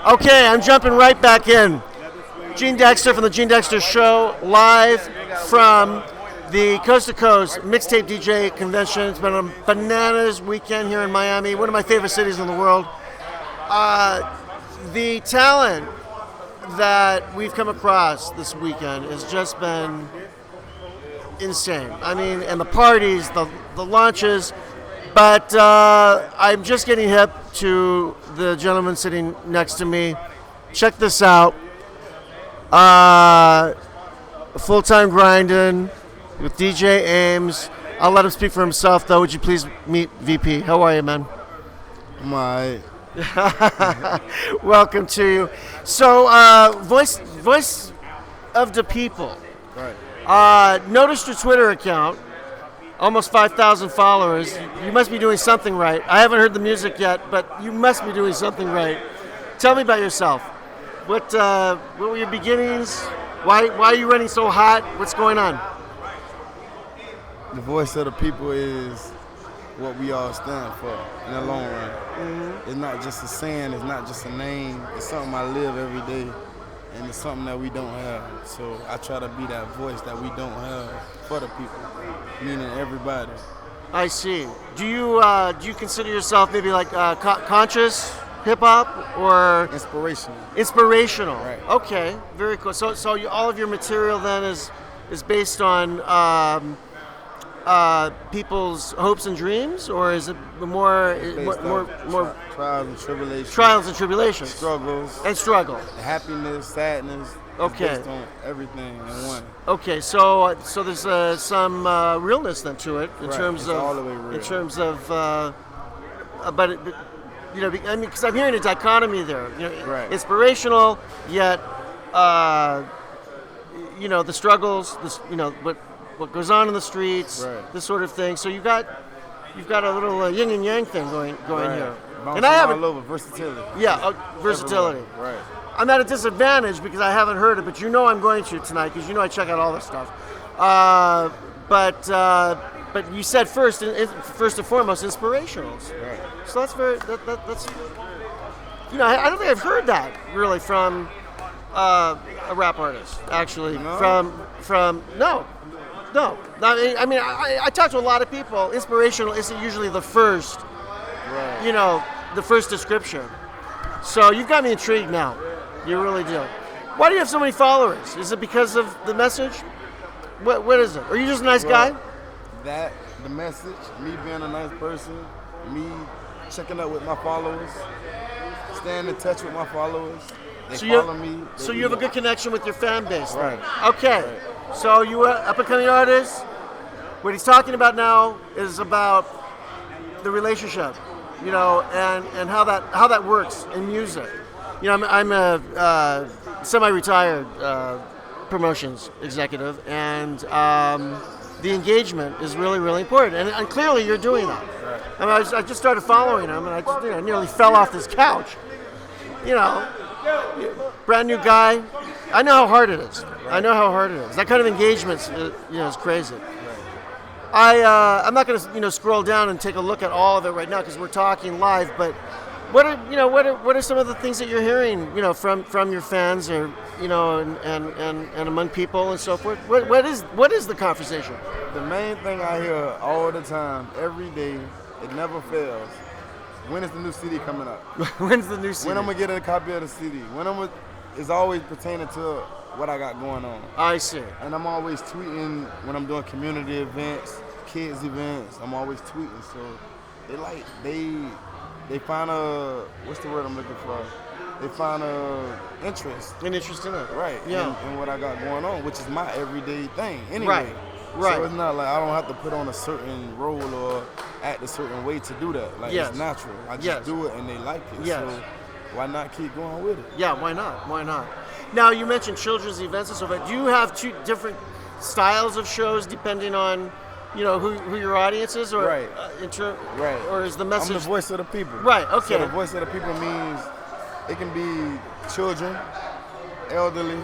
Okay, I'm jumping right back in. Gene Dexter from the Gene Dexter Show, live from the Coast to Coast Mixtape DJ Convention. It's been a bananas weekend here in Miami, one of my favorite cities in the world. The talent that we've come across this weekend has just been insane. I mean, and the parties, the launches, but I'm just getting hip to the gentleman sitting next to me. Check this out. Full-time grinding with DJ Ames. I'll let him speak for himself, though. Would you please meet VP? How are you, man? I'm alright. Welcome to you. So, voice of the people. Right. Noticed your Twitter account. Almost 5,000 followers. You must be doing something right. I haven't heard the music yet, but you must be doing something right. Tell me about yourself. What were your beginnings? Why are you running so hot? What's going on? The voice of the people is what we all stand for in the long run. Mm-hmm. It's not just a saying, it's not just a name. It's something I live every day, and it's something that we don't have. So I try to be that voice that we don't have for the people, meaning everybody. I see. Do you consider yourself maybe like conscious hip hop or Inspirational. inspirational? Right. Okay, very cool. So all of your material then is based on people's hopes and dreams, or is it more Based on trials and tribulations. trials and tribulations Struggles. and struggle? Happiness, sadness. Okay. It's based on everything in one. Okay, so there's some realness then to it in Right, terms it's of all the way real. in terms of but you know, I mean, because I'm hearing a dichotomy there. You know, Right. inspirational yet you know, the struggles, you know, what goes on in the streets, Right. this sort of thing. So you've got a little yin and yang thing going Right. here. Bouncing And I haven't. all over, versatility. Yeah, versatility. Everywhere. Right. I'm at a disadvantage because I haven't heard it, but you know I'm going to tonight because you know I check out all this stuff. But you said first and foremost, inspirationals. Right. So that's that's you know, I don't think I've heard that really from a rap artist actually. No? From no. I mean, I talk to a lot of people. Inspirational isn't usually the first, Right. you know, the first description. So you've got me intrigued now. You really do. Why do you have so many followers? Is it because of the message? What is it? Are you just a nice guy? That, the message, me being a nice person, me checking up with my followers, staying in touch with my followers. They follow me. So you have a good connection with your fan base. then. Right. Okay. Right. So you are up and coming artist. What he's talking about now is about the relationship, you know, and how that works in music. You know, I'm a semi-retired promotions executive, and the engagement is really, really important. And clearly, you're doing that. Right. I mean, I just started following him, and I just nearly fell off this couch. You know, brand new guy. I know how hard it is. I know how hard it is. That kind of engagement, is crazy. I'm not going to scroll down and take a look at all of it right now because we're talking live. But what are some of the things that you're hearing from your fans or and among people and so forth? What is the conversation? The main thing I hear all the time, every day, it never fails. When is the new CD coming up? When's the new CD? When I'm gonna get a copy of the CD? It's always pertaining to what I got going on. I see. And I'm always tweeting when I'm doing community events, kids events. I'm always tweeting, so they find a, what's the word I'm looking for? They find a interest. An interest in it. Right. Yeah. In what I got going on, which is my everyday thing anyway. Right. So it's not like I don't have to put on a certain role or act a certain way to do that. Like, Yes. it's natural. I just Yes. do it and they like it. Yes. So why not keep going with it? Yeah, why not? Why not? Now, you mentioned children's events and so forth. Do you have two different styles of shows depending on, who your audience is, or Right. Right. or is the I'm message? the voice of the people. Right, okay. So the voice of the people means it can be children, elderly.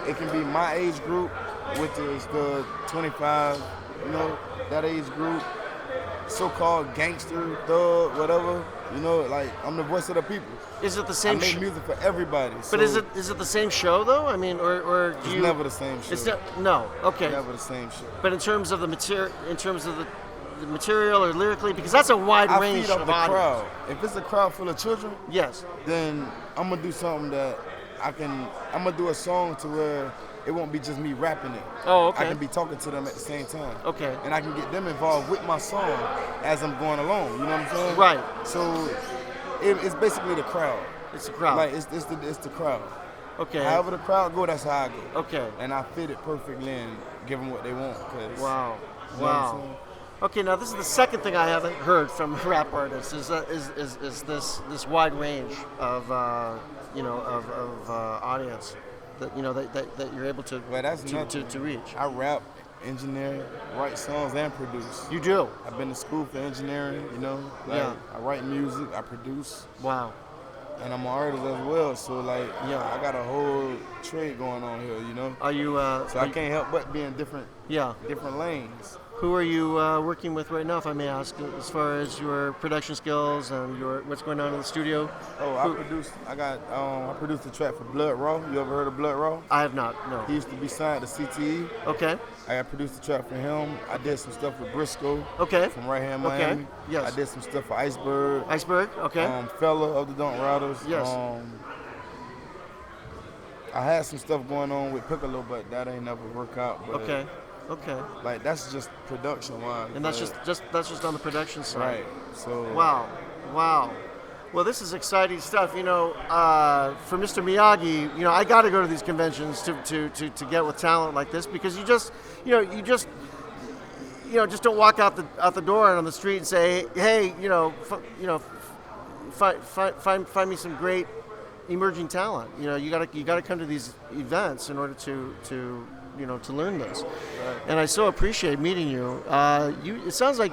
It can be my age group, which is the 25, that age group, so-called gangster, thug, whatever. You know, like I'm the voice of the people. Is it the I same? make music for everybody. But so is it the same show though? I mean, or do It's you? never the same show. It's no. Okay. Never the same show. But in terms of the the material or lyrically, because that's a wide I range feed off of the audience. crowd. If it's a crowd full of children, Yes. then I'm gonna do something that I'm gonna do a song to where it won't be just me rapping it. Oh, okay. I can be talking to them at the same time. Okay. And I can get them involved with my song as I'm going along. You know what I'm saying? Right. So it's basically the crowd. It's the crowd. Like it's the crowd. Okay. However the crowd go, that's how I go. Okay. And I fit it perfectly and give them what they want. Wow. You know what I'm saying? Okay, now this is the second thing I haven't heard from rap artists is this wide range of audience that that you're able to Well, that's to reach. I rap, engineer, write songs, and produce. You do. I've been to school for engineering, you know. Like, Yeah. I write music, I produce, Wow. and I'm an artist as well. So like, Yeah. I got a whole trade going on here, you know. Are you? So I can't help but be in different lanes. Who are you working with right now, if I may ask, as far as your production skills and what's going on in the studio? Oh, I produced a track for Blood Raw. You ever heard of Blood Raw? I have not. No. He used to be signed to CTE. Okay. I produced a track for him. I did some stuff with Briscoe. Okay. From right here in Okay. Miami. Yes. I did some stuff for Iceberg. Iceberg. Okay. Fella of the Don't Riders. Yes. I had some stuff going on with Piccolo, but that ain't never work out. But Okay. Okay. Like that's just production wise. And that's just on the production side. Right. So. Wow. Well, this is exciting stuff. You know, for Mr. Miyagi, you know, I got to go to these conventions to get with talent like this because you just don't walk out the door and on the street and say, hey, find me some great emerging talent. You know, you gotta come to these events in order to learn this. Right. And I so appreciate meeting you. It sounds like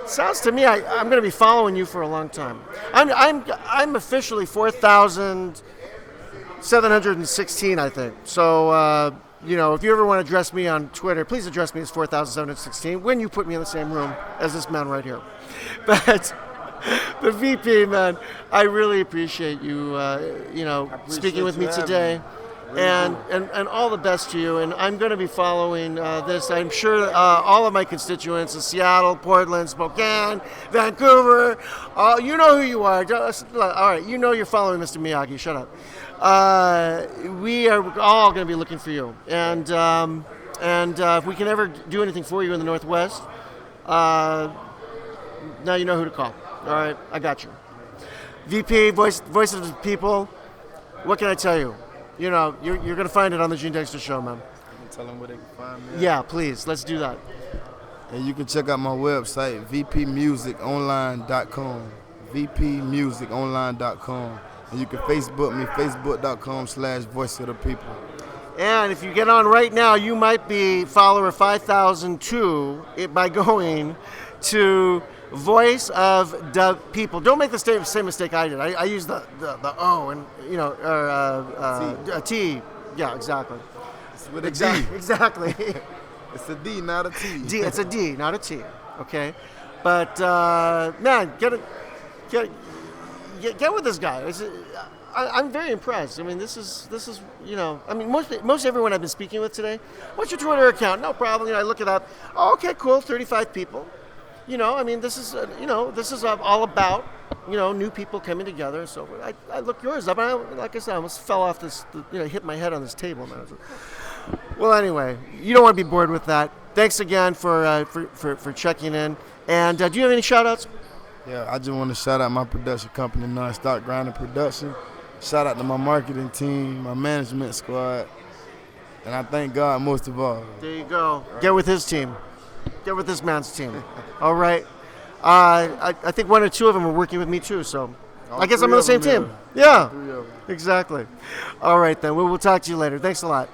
sounds to me I'm going to be following you for a long time. I'm officially 4,716, I think. So if you ever want to address me on Twitter, please address me as 4,716 when you put me in the same room as this man right here. But VP, man, I really appreciate you speaking with me today. And all the best to you. And I'm going to be following this. I'm sure all of my constituents in Seattle, Portland, Spokane, Vancouver, you know who you are. All right, you know you're following Mr. Miyagi. Shut up. We are all going to be looking for you. And if we can ever do anything for you in the Northwest, now you know who to call. All right, I got you. VP, voice of the people. What can I tell you? You know, you're going to find it on the Gene Dexter Show, man. You can tell them where they can find me. Yeah, please. Let's do that. And you can check out my website, vpmusiconline.com. vpmusiconline.com. And you can Facebook me, facebook.com/voice of the people. And if you get on right now, you might be follower 5,002 by going to Voice of the People. Don't make the same mistake I did. I used the O and T. Yeah, exactly. It's with a D. Exactly. It's a D, not a T. It's a D, not a T. Okay, but man, get with this guy. I'm very impressed. I mean, this is I mean, most everyone I've been speaking with today. What's your Twitter account? No problem. I look it up. Oh, okay, cool. 35 people. I mean, this is all about, new people coming together. So I looked yours up, and like I said, I almost fell off this, hit my head on this table, man. Well, anyway, you don't want to be bored with that. Thanks again for checking in. And do you have any shout-outs? Yeah, I just want to shout out my production company, Non-Stop Grinding Production. Shout out to my marketing team, my management squad, and I thank God most of all. There you go. Right. Get with his team. Get with this man's team. All right. I think one or two of them are working with me too, so I guess I'm on the same team. Yeah, exactly. All right, then. We'll talk to you later. Thanks a lot.